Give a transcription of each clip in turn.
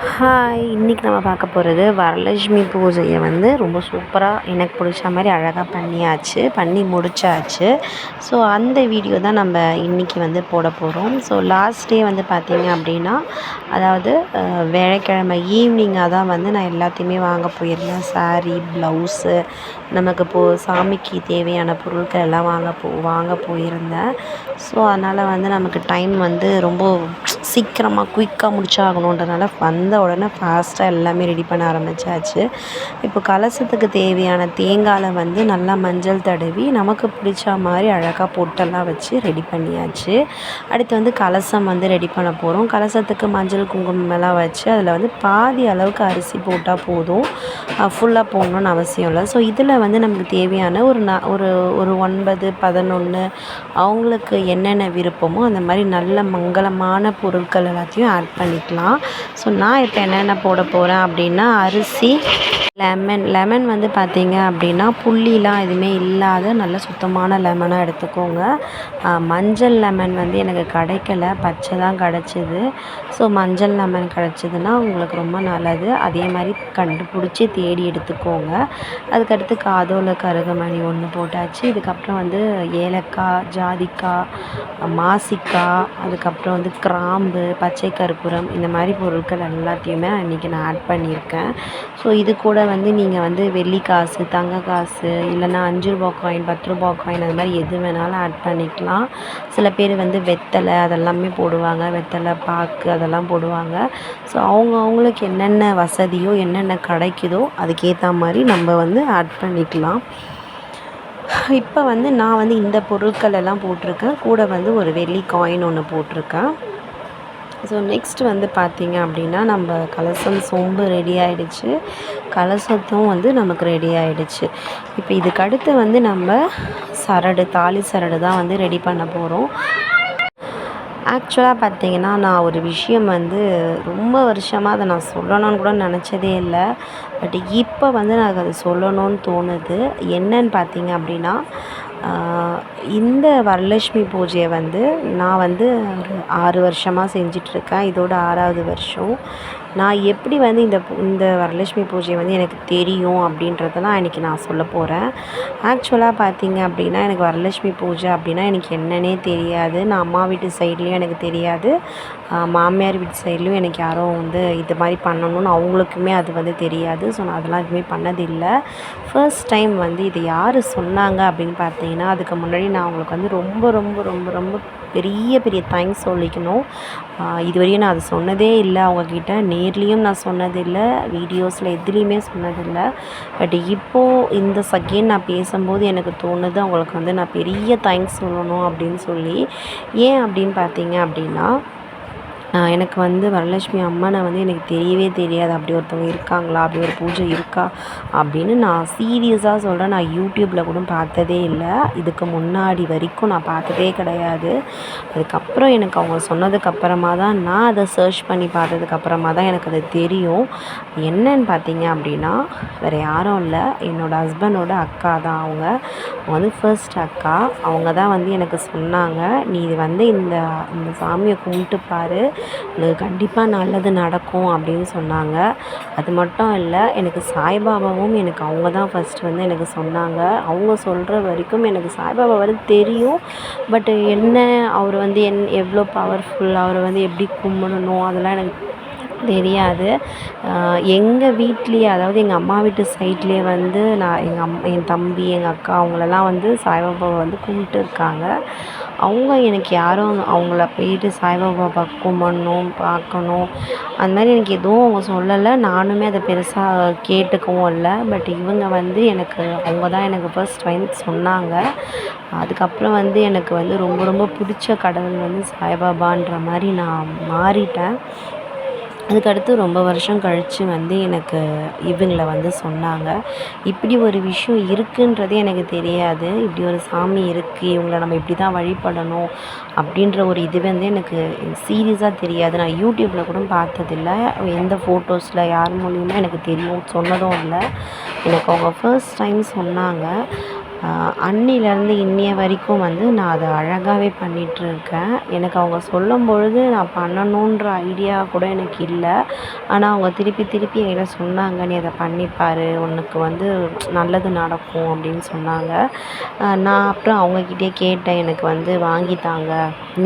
Hi! இன்றைக்கி நம்ம பார்க்க போகிறது வரலட்சுமி பூஜையை வந்து ரொம்ப சூப்பராக எனக்கு பிடிச்ச மாதிரி அழகாக பண்ணி முடிச்சாச்சு. ஸோ அந்த வீடியோ தான் நம்ம இன்றைக்கி வந்து போட போகிறோம். ஸோ லாஸ்ட் டே வந்து பார்த்திங்க அப்படின்னா, அதாவது வியாழக்கிழமை ஈவினிங்காக தான் வந்து நான் எல்லாத்தையுமே வாங்க போயிருந்தேன். சாரீ, ப்ளவுஸு, நமக்கு சாமிக்கு தேவையான பொருட்கள் எல்லாம் வாங்க போயிருந்தேன். ஸோ அதனால் வந்து நமக்கு டைம் வந்து ரொம்ப சீக்கிரமாக குயிக்காக முடிச்சாகணுன்றதுனால வந்த உடனே ஃபாஸ்ட்டாக எல்லாமே ரெடி பண்ண ஆரம்பித்தாச்சு. இப்போ கலசத்துக்கு தேவையான தேங்காயில் வந்து நல்லா மஞ்சள் தடவி நமக்கு பிடிச்ச மாதிரி அழகாக பொட்டெல்லாம் வச்சு ரெடி பண்ணியாச்சு. அடுத்து வந்து கலசம் வந்து ரெடி பண்ண போகிறோம். கலசத்துக்கு மஞ்சள் குங்குமம் எல்லாம் வச்சு அதில் வந்து பாதி அளவுக்கு அரிசி போட்டால் போதும், ஃபுல்லாக போடணுன்னு அவசியம் இல்லை. ஸோ இதில் வந்து நமக்கு தேவையான ஒரு 9, 11 அவங்களுக்கு என்னென்ன விருப்பமோ அந்த மாதிரி நல்ல மங்களமான பொருட்கள் எல்லாத்தையும் ஆட் பண்ணிக்கலாம். ஸோ நான் இப்போ என்னென்ன போட போகிறேன் அப்படின்னா, அரிசி, லெமன் வந்து பார்த்திங்க அப்படின்னா புள்ளிலாம் எதுவுமே இல்லாத நல்ல சுத்தமான லெமனாக எடுத்துக்கோங்க. மஞ்சள் லெமன் வந்து எனக்கு கிடைக்கல, பச்சை தான் கிடச்சிது. ஸோ மஞ்சள் லெமன் கிடச்சிதுன்னா உங்களுக்கு ரொம்ப நல்லது. அதே மாதிரி கண்டுபிடிச்சி தேடி எடுத்துக்கோங்க. அதுக்கடுத்து காதோல கருகமணி 1 போட்டாச்சு. இதுக்கப்புறம் வந்து ஏலக்காய், ஜாதிக்காய், மாசிக்காய், அதுக்கப்புறம் வந்து கிராம்பு, பச்சை கற்பூரம், இந்த மாதிரி பொருட்கள் எல்லாத்தையுமே இன்றைக்கி நான் ஆட் பண்ணியிருக்கேன். ஸோ இது கூட வந்து நீங்கள் வந்து வெள்ளி காசு, தங்க காசு, இல்லைன்னா 5 ரூபா காயின், 10 ரூபா காயின், அது மாதிரி எது வேணாலும் ஆட் பண்ணிக்கலாம். சில பேர் வந்து வெத்தலை அதெல்லாமே போடுவாங்க, வெத்தலை பாக்கு அதெல்லாம் போடுவாங்க. ஸோ அவங்களுக்கு என்னென்ன வசதியோ என்னென்ன கிடைக்குதோ அதுக்கேற்ற மாதிரி நம்ம வந்து ஆட் பண்ணிக்கலாம். இப்போ வந்து நான் வந்து இந்த பொருட்கள் எல்லாம் போட்டிருக்கேன். கூட வந்து ஒரு வெள்ளி காயின் 1 போட்டிருக்கேன். ஸோ நெக்ஸ்ட் வந்து பார்த்திங்க அப்படின்னா, நம்ம கலசம் சொம்பு ரெடி ஆகிடுச்சு, கலசத்தும் வந்து நமக்கு ரெடி ஆகிடுச்சு. இப்போ இதுக்கடுத்து வந்து நம்ம தாலி சரடு தான் வந்து ரெடி பண்ண போகிறோம். ஆக்சுவலாக பார்த்திங்கன்னா, நான் ஒரு விஷயம் வந்து ரொம்ப வருஷமாக அதை நான் சொல்லணும்னு கூட நினச்சதே இல்லை. பட் இப்போ வந்து எனக்கு அது சொல்லணும்னு தோணுது. என்னன்னு பார்த்திங்க அப்படின்னா, இந்த வரலட்சுமி பூஜையை வந்து நான் வந்து ஒரு 6 வருஷமாக செஞ்சிட்ருக்கேன். இதோட 6வது வருஷம். நான் எப்படி வந்து இந்த வரலட்சுமி பூஜை வந்து எனக்கு தெரியும் அப்படின்றதெல்லாம் இன்றைக்கி நான் சொல்ல போகிறேன். ஆக்சுவலாக பார்த்திங்க அப்படின்னா, எனக்கு வரலட்சுமி பூஜை அப்படின்னா எனக்கு என்னன்னே தெரியாது. நான் அம்மா வீட்டு சைட்லேயும் எனக்கு தெரியாது, மாமியார் வீட்டு சைட்லேயும் எனக்கு யாரும் வந்து இது மாதிரி பண்ணணும்னு அவங்களுக்குமே அது வந்து தெரியாது. ஸோ நான் அதெல்லாம் எதுவுமே பண்ணதில்லை. ஃபர்ஸ்ட் டைம் வந்து இது யார் சொன்னாங்க அப்படின்னு பார்த்தீங்கன்னா, அதுக்கு முன்னாடி நான் அவங்களுக்கு வந்து ரொம்ப ரொம்ப ரொம்ப ரொம்ப பெரிய தேங்க்ஸ் சொல்லிக்கணும். இதுவரையும் நான் அது சொன்னதே இல்லை அவங்கக்கிட்ட. நேர்லேயும் நான் சொன்னதில்லை, வீடியோஸில் எதுலேயுமே சொன்னதில்லை. பட் இப்போது இந்த செகண்ட் நான் பேசும்போது எனக்கு தோணுது அவங்களுக்கு வந்து நான் பெரிய தேங்க்ஸ் சொல்லணும் அப்படின்னு சொல்லி. ஏன் அப்படின்னு பார்த்தீங்க அப்படின்னா, எனக்கு வந்து வரலட்சுமி அம்மனை வந்து எனக்கு தெரியவே தெரியாது. அப்படி ஒருத்தவங்க இருக்காங்களா, அப்படி ஒரு பூஜை இருக்கா அப்படின்னு நான் சீரியஸாக சொல்கிறேன். நான் யூடியூப்பில் கூட பார்த்ததே இல்லை. இதுக்கு முன்னாடி வரைக்கும் நான் பார்த்ததே கிடையாது. அதுக்கப்புறம் எனக்கு அவங்க சொன்னதுக்கப்புறமா தான் நான் அதை சர்ச் பண்ணி பார்த்ததுக்கப்புறமா தான் எனக்கு அது தெரியும். என்னன்னு பார்த்தீங்க அப்படின்னா, வேறு யாரும் இல்லை, என்னோடய ஹஸ்பண்டோட அக்கா தான். அவங்க வந்து ஃபர்ஸ்ட் அக்கா. அவங்க தான் வந்து எனக்கு சொன்னாங்க, நீ வந்து இந்த சாமியை கும்பிட்டு பாரு, உனக்கு கண்டிப்பாக நல்லது நடக்கும் அப்படின்னு சொன்னாங்க. அது மட்டும் இல்லை, எனக்கு சாய்பாபாவும் எனக்கு அவங்க தான் ஃபஸ்ட்டு வந்து எனக்கு சொன்னாங்க. அவங்க சொல்கிற வரைக்கும் எனக்கு சாய்பாபா வந்து தெரியும். பட் என்ன அவர் வந்து எவ்வளோ பவர்ஃபுல், அவரை வந்து எப்படி கும்பிடணும் அதெல்லாம் எனக்கு தெரியாது. எங்கள் வீட்லேயே, அதாவது எங்கள் அம்மா வீட்டு சைட்லேயே வந்து என் தம்பி, எங்கள் அக்கா அவங்களெல்லாம் வந்து சாய்பாபாவை வந்து கும்பிட்டு இருக்காங்க. அவங்க எனக்கு யாரும் அவங்கள போயிட்டு சாய்பாபா கும்பிடணும், பார்க்கணும் அந்த மாதிரி எனக்கு எதுவும் அவங்க சொல்லலை. நானுமே அதை பெருசாக கேட்டுக்கவும் இல்லை. பட் இவங்க வந்து அவங்க தான் எனக்கு ஃபர்ஸ்ட் டைம் சொன்னாங்க. அதுக்கப்புறம் வந்து எனக்கு வந்து ரொம்ப ரொம்ப பிடிச்ச கடவுள் வந்து சாய்பாபான்ற மாதிரி நான் மாறிட்டேன். அதுக்கடுத்து ரொம்ப வருஷம் கழித்து வந்து எனக்கு இவங்கள வந்து சொன்னாங்க. இப்படி ஒரு விஷயம் இருக்குன்றதே எனக்கு தெரியாது. இப்படி ஒரு சாமி இருக்குது, இவங்கள நம்ம இப்படி தான் வழிபடணும் அப்படின்ற ஒரு இது வந்து எனக்கு சீரியஸாக தெரியாது. நான் யூடியூப்பில் கூட பார்த்ததில்ல, எந்த ஃபோட்டோஸில் யார் மூலியமாக எனக்கு தெரியும் சொன்னதும் இல்லை. எனக்கு அவங்க ஃபர்ஸ்ட் டைம் சொன்னாங்க. அன்னிலேருந்து இன்னைய வரைக்கும் வந்து நான் அதை அழகாகவே பண்ணிகிட்ருக்கேன். எனக்கு அவங்க சொல்லும்பொழுது நான் பண்ணணுன்ற ஐடியா கூட எனக்கு இல்லை. ஆனால் அவங்க திருப்பி திருப்பி என்கிட்ட சொன்னாங்க, "நீ அதை பண்ணிப்பார், உனக்கு வந்து நல்லது நடக்கும்" அப்படின்னு சொன்னாங்க. நான் அப்புறம் அவங்கக்கிட்டயே கேட்டேன், "எனக்கு வந்து வாங்கித்தாங்க,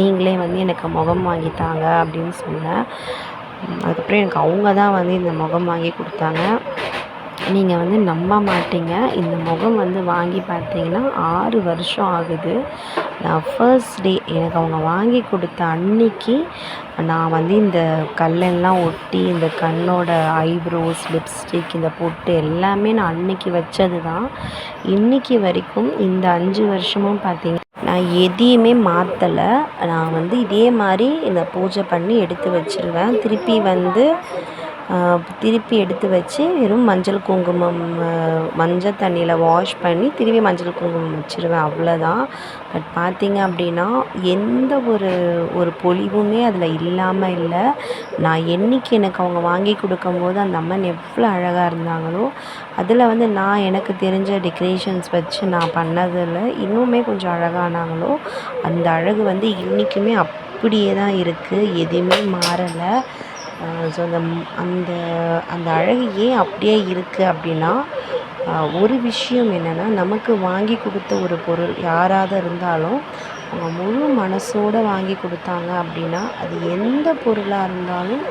நீங்களே வந்து எனக்கு முகம் வாங்கித்தாங்க" அப்படின்னு சொன்னேன். அதுக்கப்புறம் எனக்கு அவங்க தான் வந்து இந்த முகம் வாங்கி கொடுத்தாங்க. நீங்கள் வந்து நம்ப மாட்டீங்க, இந்த முகம் வந்து வாங்கி பார்த்தீங்கன்னா 6 வருஷம் ஆகுது. நான் ஃபர்ஸ்ட் டே எனக்கு அவங்க வாங்கி கொடுத்த அன்னைக்கு நான் வந்து இந்த கல்லெல்லாம் ஒட்டி, இந்த கண்ணோட ஐப்ரோஸ், லிப்ஸ்டிக், இந்த பொட்டு எல்லாமே நான் அன்னைக்கு வச்சது தான். இன்னைக்கு வரைக்கும் இந்த 5 வருஷமும் பார்த்தீங்கன்னா நான் எதையுமே மாற்றலை. நான் வந்து இதே மாதிரி இந்த பூஜை பண்ணி எடுத்து வச்சுருவேன். திருப்பி எடுத்து வச்சு வெறும் மஞ்சள் குங்குமம் மஞ்சள் தண்ணியில் வாஷ் பண்ணி திரும்பி மஞ்சள் குங்குமம் வச்சுருவேன், அவ்வளோதான். பட் பார்த்திங்க அப்படின்னா எந்த ஒரு பொலிவுமே அதில் இல்லாமல் இல்லை. நான் என்னைக்கு எனக்கு அவங்க வாங்கி கொடுக்கும்போது அந்த அம்மன் எவ்வளோ அழகாக இருந்தாங்களோ, அதில் வந்து நான் எனக்கு தெரிஞ்ச டெக்கரேஷன்ஸ் வச்சு நான் பண்ணதில் இன்னுமே கொஞ்சம் அழகானாங்களோ, அந்த அழகு வந்து இன்றைக்குமே அப்படியே தான் இருக்குது, எதுவுமே மாறலை. ஸோ அந்த அந்த அழகு ஏன் அப்படியே இருக்குது அப்படின்னா, ஒரு விஷயம் என்னென்னா, நமக்கு வாங்கி கொடுத்த ஒரு பொருள் யாராக இருந்தாலும் அவங்க முழு மனசோடு வாங்கி கொடுத்தாங்க அப்படின்னா, அது எந்த பொருளாக இருந்தாலும்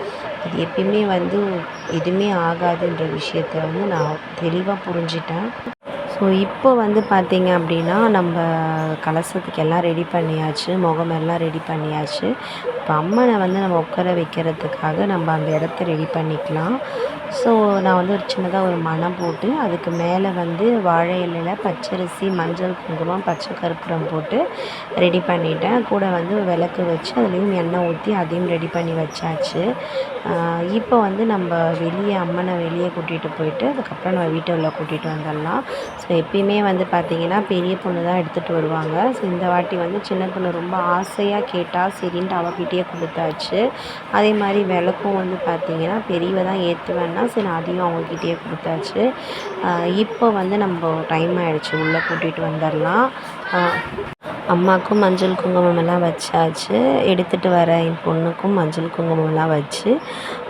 அது எப்பயுமே வந்து எதுவுமே ஆகாதுன்ற விஷயத்த வந்து நான் தெளிவாக புரிஞ்சிட்டேன். ஸோ இப்போ வந்து பார்த்திங்க அப்படின்னா, நம்ம கலசத்துக்கு எல்லாம் ரெடி பண்ணியாச்சு, முகமெல்லாம் ரெடி பண்ணியாச்சு. இப்போ அம்மனை வந்து நம்ம உட்கார வைக்கிறதுக்காக நம்ம அந்த இடத்த ரெடி பண்ணிக்கலாம். ஸோ நான் வந்து ஒரு சின்னதாக ஒரு மணம் போட்டு அதுக்கு மேலே வந்து வாழை இலையில் பச்சரிசி, மஞ்சள் குங்குமம், பச்சை கற்பூரம் போட்டு ரெடி பண்ணிட்டேன். கூட வந்து விளக்கு வச்சு அதுலேயும் எண்ணெய் ஊற்றி அதையும் ரெடி பண்ணி வச்சாச்சு. இப்போ வந்து நம்ம அம்மனை வெளியே கூட்டிகிட்டு போயிட்டு அதுக்கப்புறம் நம்ம வீட்டு உள்ள கூட்டிகிட்டு வந்துடலாம். ஸோ எப்பயுமே வந்து பார்த்திங்கன்னா பெரிய பொண்ணு தான் எடுத்துகிட்டு வருவாங்க. ஸோ இந்த வாட்டி வந்து சின்ன பொண்ணு ரொம்ப ஆசையாக கேட்டால் சரின்ட்டு அவகிட்டயே கொடுத்தாச்சு. அதே மாதிரி விளக்கும் வந்து பார்த்திங்கன்னா பெரியவ தான் ஏற்றுவேன்னா சரி அதையும் அவங்கக்கிட்டேயே கொடுத்தாச்சு. இப்போ வந்து நம்ம டைம் ஆகிடுச்சு, உள்ளே கூட்டிகிட்டு வந்துடலாம். அம்மாவுக்கும் மஞ்சள் குங்குமம் எல்லாம் வச்சாச்சு. எடுத்துகிட்டு வர என் பொண்ணுக்கும் மஞ்சள் குங்குமம்லாம் வச்சு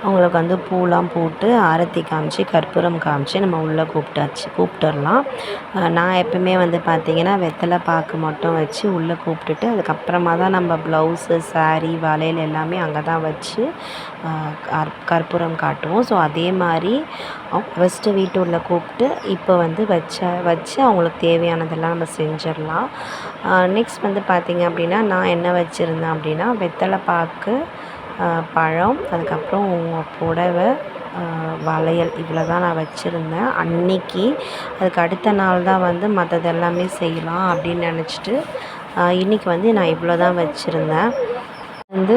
அவங்களுக்கு வந்து பூலாம் போட்டு ஆரத்தி காமிச்சு கற்பூரம் காமிச்சு நம்ம உள்ளே கூப்பிட்டுறலாம். நான் எப்பவுமே வந்து பார்த்திங்கன்னா வெத்தலை பாக்கு மட்டும் வச்சு உள்ளே கூப்பிட்டுட்டு அதுக்கப்புறமா தான் நம்ம ப்ளவுஸு, சாரீ, வளையல் எல்லாமே அங்கே தான் வச்சு கற்பூரம் காட்டுவோம். ஸோ அதே மாதிரி ஃபஸ்ட்டு வீட்டு உள்ள கூப்பிட்டு இப்போ வந்து வச்சு அவங்களுக்கு தேவையானதெல்லாம் நம்ம செஞ்சிடலாம். நெக்ஸ்ட் வந்து பார்த்திங்க அப்படின்னா நான் என்ன வச்சுருந்தேன் அப்படின்னா வெத்தலை பாக்கு, பழம், அதுக்கப்புறம் புடவை, வளையல் இவ்வளோ தான் நான் வச்சுருந்தேன் அன்னைக்கு. அதுக்கு அடுத்த நாள் தான் வந்து மற்றது எல்லாமே செய்யலாம் அப்படின்னு நினச்சிட்டு இன்றைக்கி வந்து நான் இவ்வளோ தான் வச்சுருந்தேன். வந்து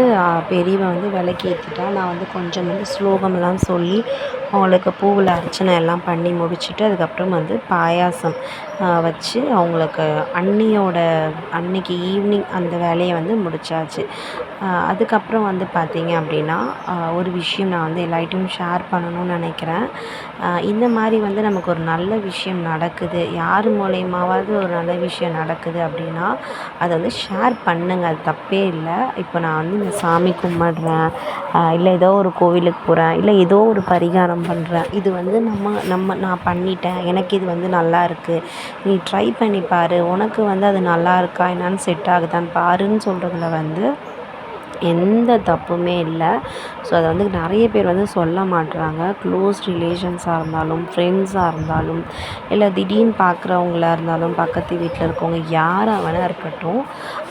பெரியவ வந்து விளக்கேத்திட்டா. நான் வந்து கொஞ்சம் வந்து ஸ்லோகம்லாம் சொல்லி அவங்களுக்கு பூவில் அர்ச்சனை எல்லாம் பண்ணி முடிச்சுட்டு அதுக்கப்புறம் வந்து பாயாசம் வச்சு அவங்களுக்கு அன்னைக்கு ஈவினிங் அந்த வேலையை வந்து முடிச்சாச்சு. அதுக்கப்புறம் வந்து பார்த்திங்க அப்படின்னா ஒரு விஷயம் நான் வந்து எல்லார்கிட்டையும் ஷேர் பண்ணணும்னு நினைக்கிறேன். இந்த மாதிரி வந்து நமக்கு ஒரு நல்ல விஷயம் நடக்குது, யார் மூலியமாவது ஒரு நல்ல விஷயம் நடக்குது அப்படின்னா அதை வந்து ஷேர் பண்ணுங்கள், அது தப்பே இல்லை. இப்போ நான் வந்து இந்த சாமி கும்பிட்றேன், இல்லை ஏதோ ஒரு கோவிலுக்கு போகிறேன், இல்லை ஏதோ ஒரு பரிகாரம் பண்ணுறேன், இது வந்து நான் பண்ணிட்டேன், எனக்கு இது வந்து நல்லா இருக்குது, நீ ட்ரை பண்ணி பாரு, உனக்கு வந்து அது நல்லா இருக்கா என்னான்னு செட் ஆகுதான்னு பாருன்னு சொல்கிறதுல வந்து எந்த தப்புமே இல்லை. ஸோ அதை வந்து நிறைய பேர் வந்து சொல்ல மாட்றாங்க. க்ளோஸ் ரிலேஷன்ஸாக இருந்தாலும், ஃப்ரெண்ட்ஸாக இருந்தாலும், இல்லை திடீர்னு பார்க்குறவங்களா இருந்தாலும், பக்கத்து வீட்டில் இருக்கவங்க யாராக வேணா இருக்கட்டும்,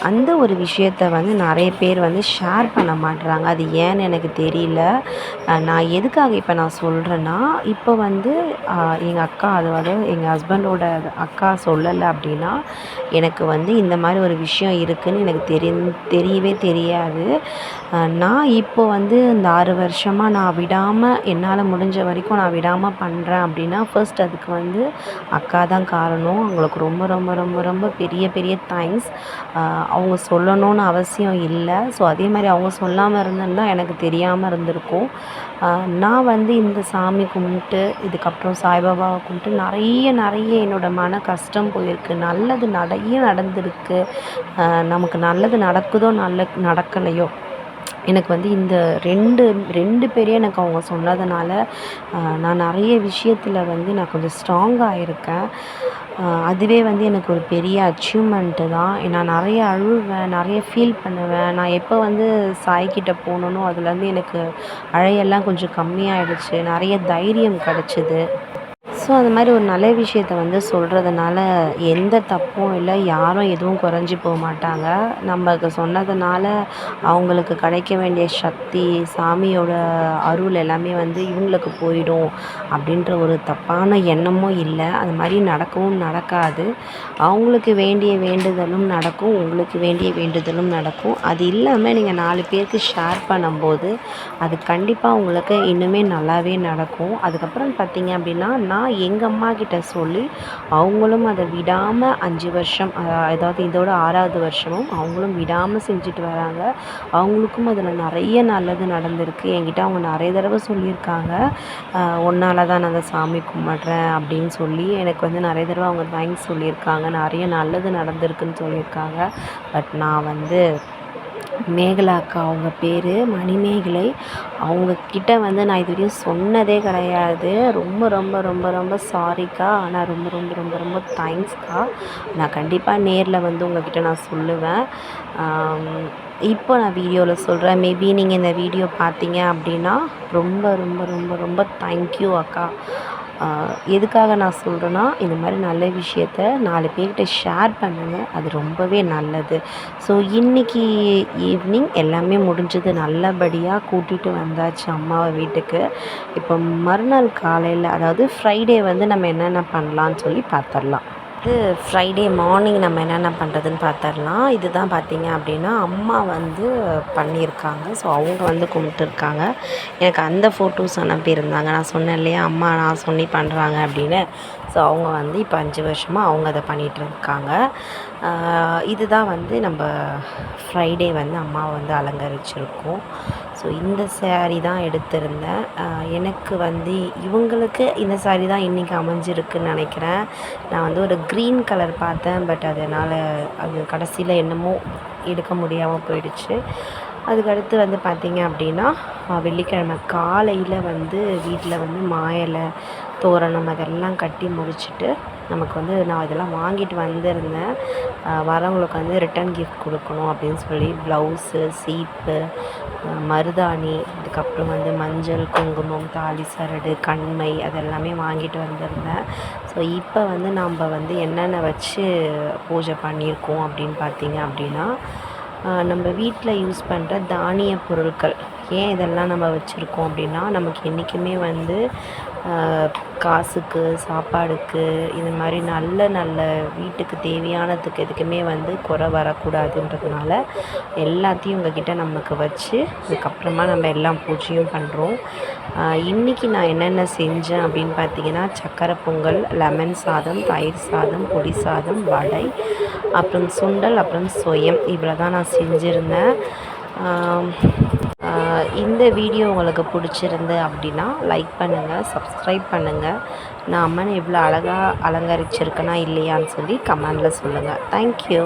அந்த ஒரு விஷயத்த வந்து நிறைய பேர் வந்து ஷேர் பண்ண மாட்றாங்க. அது ஏன்னு எனக்கு தெரியல. நான் எதுக்காக இப்போ நான் சொல்கிறேன்னா, இப்போ வந்து எங்கள் அக்கா, அதாவது எங்கள் ஹஸ்பண்டோட அக்கா சொல்லலை அப்படின்னா எனக்கு வந்து இந்த மாதிரி ஒரு விஷயம் இருக்குதுன்னு எனக்கு தெரியவே தெரியாது. நான் இப்போ வந்து இந்த 6 வருஷமாக நான் விடாமல், என்னால் முடிஞ்ச வரைக்கும் நான் விடாமல் பண்ணுறேன் அப்படின்னா ஃபர்ஸ்ட் அதுக்கு வந்து அக்கா தான் காரணம். அவங்களுக்கு ரொம்ப ரொம்ப ரொம்ப ரொம்ப பெரிய பெரிய தேங்க்ஸ். அவங்க சொல்லணும்னு அவசியம் இல்லை. ஸோ அதே மாதிரி அவங்க சொல்லாமல் இருந்திருந்தால் எனக்கு தெரியாமல் இருந்திருக்கும். நான் வந்து இந்த சாமி கும்பிட்டு இதுக்கப்புறம் சாய்பாபாவை கும்பிட்டு நிறைய என்னோடய மன கஷ்டம் போயிருக்கு. நல்லது நிறைய நடந்திருக்கு. நமக்கு நல்லது நடக்குதோ நடக்கலையோ, எனக்கு வந்து இந்த 2 பேரையும் எனக்கு அவங்க சொன்னதுனால, நான் நிறைய விஷயத்தில் வந்து நான் கொஞ்சம் ஸ்ட்ராங்காக இருக்கேன். அதுவே வந்து எனக்கு ஒரு பெரிய அச்சீவ்மெண்ட்டு தான். நான் நிறைய அழுவேன், நிறைய ஃபீல் பண்ணுவேன். நான் எப்போ வந்து சாய்கிட்ட போனேனோ, அதுலேருந்து எனக்கு அழையெல்லாம் கொஞ்சம் கம்மியாயிடுச்சு. நிறைய தைரியம் கிடச்சிது. ஸோ அந்த மாதிரி ஒரு நல்ல விஷயத்த வந்து சொல்கிறதுனால எந்த தப்பும் இல்லை, யாரும் எதுவும் குறைஞ்சி போக மாட்டாங்க. நமக்கு சொன்னதுனால அவங்களுக்கு கிடைக்க வேண்டிய சக்தி, சாமியோட அருள் எல்லாமே வந்து இவங்களுக்கு போயிடும் அப்படின்ற ஒரு தப்பான எண்ணமும் இல்லை. அது மாதிரி நடக்கவும் நடக்காது. அவங்களுக்கு வேண்டிய வேண்டுதலும் நடக்கும், உங்களுக்கு வேண்டிய வேண்டுதலும் நடக்கும். அது இல்லாமல் நீங்கள் 4 பேருக்கு ஷேர் பண்ணும்போது அது கண்டிப்பாக உங்களுக்கு இன்னுமே நல்லாவே நடக்கும். அதுக்கப்புறம் பார்த்தீங்க அப்படின்னா, நான் எங்கள் அம்மாக்கிட்ட சொல்லி அவங்களும் அதை விடாமல் 5 வருஷம், அதாவது இதோட 6வது வருஷமும் அவங்களும் விடாமல் செஞ்சுட்டு வராங்க. அவங்களுக்கும் அதில் நிறைய நல்லது நடந்திருக்கு. என்கிட்ட அவங்க நிறைய தடவை சொல்லியிருக்காங்க, உன்னால தான் நான் அந்த சாமி கும்பிட்றேன் அப்படின்னு சொல்லி எனக்கு வந்து நிறைய தடவை அவங்க தேங்க்ஸ் சொல்லியிருக்காங்க. நிறைய நல்லது நடந்திருக்குன்னு சொல்லியிருக்காங்க. பட் நான் வந்து மேகலா அக்கா, அவங்க பேர் மணிமேகலை. அவங்கக்கிட்ட வந்து நான் இதுவரையும் சொன்னதே கிடையாது. ரொம்ப சாரிக்கா. ஆனால் ரொம்ப தேங்க்ஸ்க்கா. நான் கண்டிப்பாக நேரில் வந்து உங்கள்கிட்ட நான் சொல்லுவேன். இப்போ நான் வீடியோவில் சொல்கிறேன். மேபி நீங்கள் இந்த வீடியோ பார்த்தீங்க அப்படின்னா ரொம்ப தேங்க்யூ அக்கா. எதுக்காக நான் சொல்கிறேன்னா, இந்த மாதிரி நல்ல விஷயத்த 4 பேர்கிட்ட ஷேர் பண்ணுங்கள். அது ரொம்பவே நல்லது. ஸோ இன்றைக்கி ஈவினிங் எல்லாமே முடிஞ்சது. நல்லபடியாக கூட்டிகிட்டு வந்தாச்சு அம்மாவை வீட்டுக்கு. இப்போ மறுநாள் காலையில், அதாவது ஃப்ரைடே வந்து நம்ம என்னென்ன பண்ணலான்னு சொல்லி பார்த்துடலாம். ஃப்ரைடே மார்னிங் நம்ம என்னென்ன பண்ணுறதுன்னு பார்த்துடலாம். இதுதான் பார்த்தீங்க அப்படின்னா அம்மா வந்து பண்ணியிருக்காங்க. ஸோ அவங்க வந்து கும்பிட்டுருக்காங்க. எனக்கு அந்த ஃபோட்டோஸ் அனுப்பியிருந்தாங்க. நான் சொன்னேன் இல்லையா, அம்மா நான் சொல்லி பண்ணுறாங்க அப்படின்னு. ஸோ அவங்க வந்து இப்போ 5 வருஷமாக அவங்க அதை பண்ணிகிட்ருக்காங்க. இதுதான் வந்து நம்ம ஃப்ரைடே வந்து அம்மாவை வந்து அலங்கரிச்சிருக்கோம். ஸோ இந்த ஸாரீ தான் எடுத்திருந்தேன். எனக்கு வந்து இவங்களுக்கு இந்த ஸாரீ தான் இன்றைக்கி அமைஞ்சிருக்குன்னு நினைக்கிறேன். நான் வந்து ஒரு க்ரீன் கலர் பார்த்தேன். பட் அதனால் அது கடைசியில் என்னமோ எடுக்க முடியாமல் போயிடுச்சு. அதுக்கடுத்து வந்து பார்த்திங்க அப்படின்னா, வெள்ளிக்கிழமை காலையில் வந்து வீட்டில் வந்து மா இலை, தோரணம் அதெல்லாம் கட்டி முடிச்சுட்டு, நமக்கு வந்து நான் இதெல்லாம் வாங்கிட்டு வந்திருந்தேன். வரவங்களுக்கு வந்து ரிட்டன் கிஃப்ட் கொடுக்கணும் அப்படின்னு சொல்லி ப்ளவுஸு, சீப்பு, மருதாணி, அதுக்கப்புறம் வந்து மஞ்சள், குங்குமம், தாலி சரடு, கண்மை அதெல்லாமே வாங்கிட்டு வந்திருந்தேன். ஸோ இப்போ வந்து நம்ம வந்து என்னென்ன வச்சு பூஜை பண்ணியிருக்கோம் அப்படின்னு பார்த்திங்க அப்படின்னா, நம்ம வீட்டில் யூஸ் பண்ணுற தானிய பொருட்கள். ஏன் இதெல்லாம் நம்ம வச்சுருக்கோம் அப்படின்னா, நமக்கு என்றைக்குமே வந்து காசுக்கு, சாப்பாடுக்கு, இது மாதிரி நல்ல வீட்டுக்கு தேவையானதுக்கு எதுக்குமே வந்து குறை வரக்கூடாதுன்றதுனால எல்லாத்தையும் உங்கள்கிட்ட நமக்கு வச்சு அதுக்கப்புறமா நம்ம எல்லாம் பூஜையும் பண்ணுறோம். இன்றைக்கி நான் என்னென்ன செஞ்சேன் அப்படின்னு பார்த்தீங்கன்னா, சக்கரை பொங்கல், லெமன் சாதம், தயிர் சாதம், பொடி சாதம், வடை, அப்புறம் சுண்டல், அப்புறம் சொயம், இவ்வளோ தான் நான் செஞ்சுருந்தேன். இந்த வீடியோ உங்களுக்கு பிடிச்சிருந்து அப்படின்னா லைக் பண்ணுங்கள், சப்ஸ்கிரைப் பண்ணுங்கள். நான் அம்மனை எவ்வளோ அழகாக அலங்கரிச்சிருக்கேனா இல்லையான்னு சொல்லி கமெண்டில் சொல்லுங்கள். தேங்க்யூ.